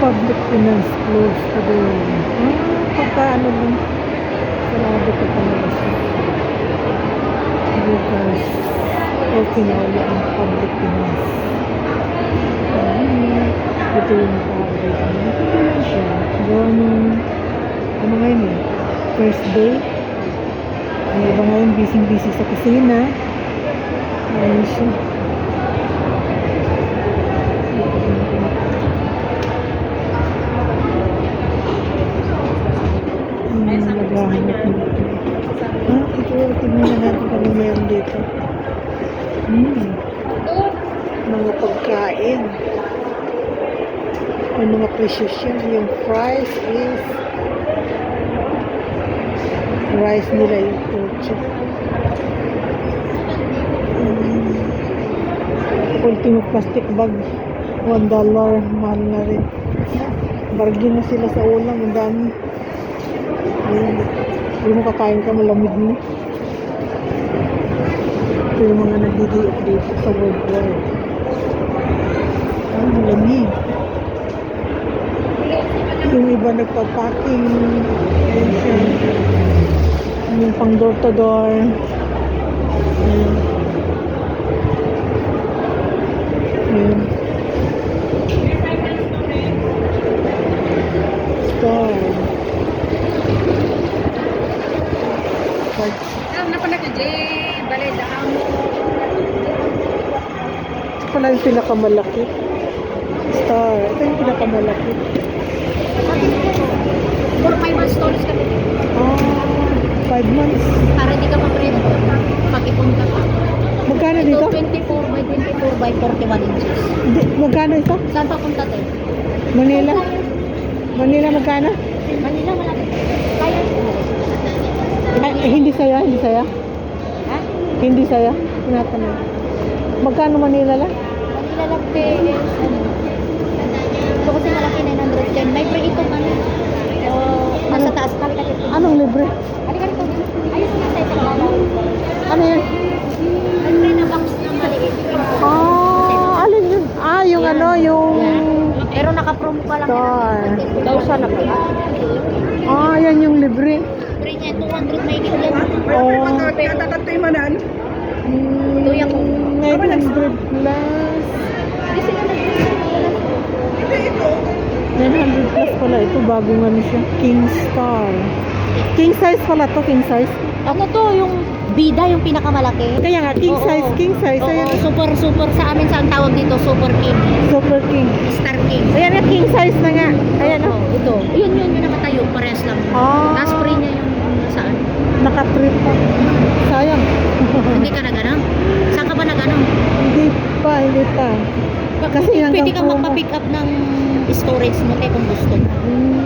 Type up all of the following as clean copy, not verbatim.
Public finance closed today. Pagkaano lang. Sarado ko talaga siya. Bukas. Okinawa ang public finance. Ito yung naka-update niya. Ito lang siya. Gawa nung, ano ngayon eh, first day. Ang iba ngayon busy-busy sa kusina. Ayun siya. Naghahanap nito. Ito, tignan na natin kung meron dito. Mga pagkain. May mga presyo siya. Yung price is rice nila yung kotse. Ultimo plastic bag $1. Mahal na rin. Bargain na sila sa ulam. Ang dami. Hindi mo kakain ka, malamig mo. Ito yung mga nagdidiop dito sa World War. Malamig. Yung iba nagpa-packing. Yung pang door to door. Store. Ito pala yung pinakamalaki. Star. Ito yung pinakamalaki. 4-5 months storage kami. 5 months. Para di ka mapreto pag-ipon ka pa. Magkano dito? 24 by 24 by 41 inches. Hindi, magkano ito? Saan papunta tayo? Manila? Manila magkano? Manila, malapit. Kaya Hindi saya, hindi saya. ha? Hindi saya. Tinatanong. Magkano Manila lang? Manila lang ito kasi malaki 910. May free itong nasa taas. Halika dito. Anong libre? Halika dito. Ayun nga tayo sa lalaw. Ano yan? May free na box na maliit. Alin yun? Yung Yan. ano, yung... Pero naka-promo pa lang. Star. 1,000 na pala. Yan yung libre. Free niya 200 may higit yan. Kaya tatatay manan. Tuya ko. 900 plus. Hindi sila nag-free. 900 plus pala. Ito bagong ano siya. King Star. King size pala to, king size. Ano to, yung bida, yung pinakamalaki. Kaya nga, king Oo. size, king size. Oo, Ayan, super sa amin sa ang tawag dito, super king. super king. Star king. Ayan na, king size na nga. Ayan Oo, ito. Yun yung nakatayo, parehas lang. Tapos free niya yung saan. Naka-trip pa. Sayang. Hindi ka na ganun? Saan ka ba na ganun? Hindi pa. Kasi hanggang Pwede kang promo. magpa-pick up ng storage mo kung gusto mo.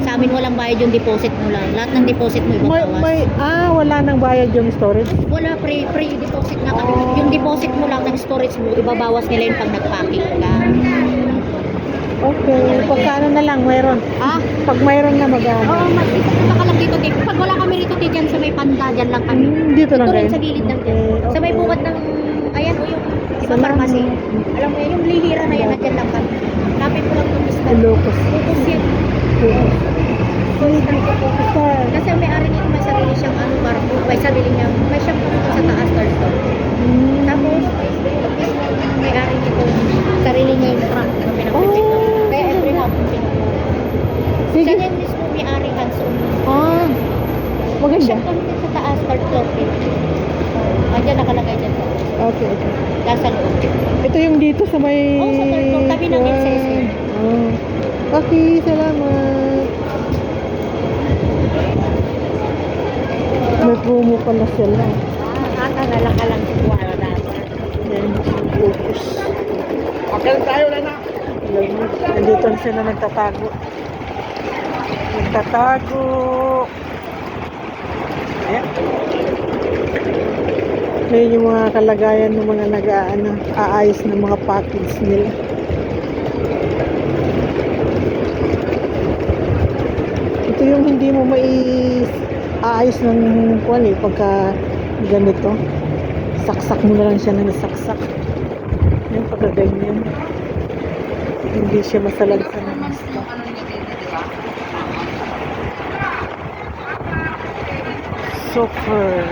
Sa amin walang bayad yung deposit mo lang. Lahat ng deposit mo ibabawas. Wala nang bayad yung storage. Wala, pre-deposit na kami. Yung deposit mo lang ng storage mo, ibabawas nila yung pag nag-packing ka. Okay, pagkano na lang, mayroon. Pag mayroon na mag-ano. Oo, punta ka lang dito. Pag wala kami rito, dyan sa may panda, dyan lang kami. Dito lang Ito rin rin. sa gilid ng dyan. Okay, Sa may okay. bukod ng, ayan o yung ibang Salamat. pharmacy. Alam mo yan, yung lihira na yan, dyan lang kami. Lapit mo lang itong Mr. Ilocos. Focus yan. Star. Kasi ang may-ari nito may sarili siyang barko, may sarili niyang, may shop sa taas, third floor. Tapos, may-ari nito, sarili niya yung truck na pinag-pick up. Kaya every hapon pinag-pick Sige. Siya yan mismo may-ari hands-on. Maganda. Shop kami din sa taas, third floor. Andiyan nakalagay dyan. Okay. Nasa loob. Ito yung dito sa may... Sa third floor, tabi ng SSM. Okay, salamat. May promo pala sila. Nakalala ka lang wala dapat. Yan, focus. Okay tayo na na. Nandito sila nagtatago. Ayan. Ngayon yung mga kalagayan ng mga aayos ng mga package nila. Ito yung hindi mo aayos ng kuwan pagka ganito. Saksak mo na lang siya ng saksak. Yung pagka ganyan. Hindi siya masalagsan ng stock. chauffeur.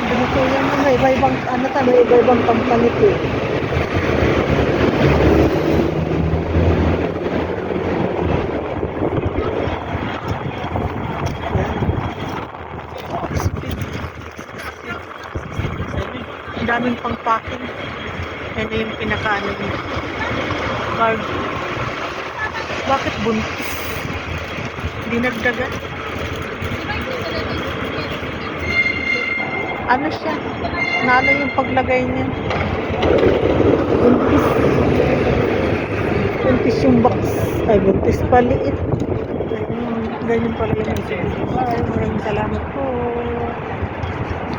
Ganito yan, may iba-ibang, ano tayo, may iba-ibang company to eh. Ang daming pang packing. Yan na yung pinakaano niya. Card. Bakit buntis? Dinagdagan. Ano siya? Nano yung paglagay niya? Buntis. Buntis yung box. Ay, buntis paliit. Ganyan pala yung isa. Maraming salamat po.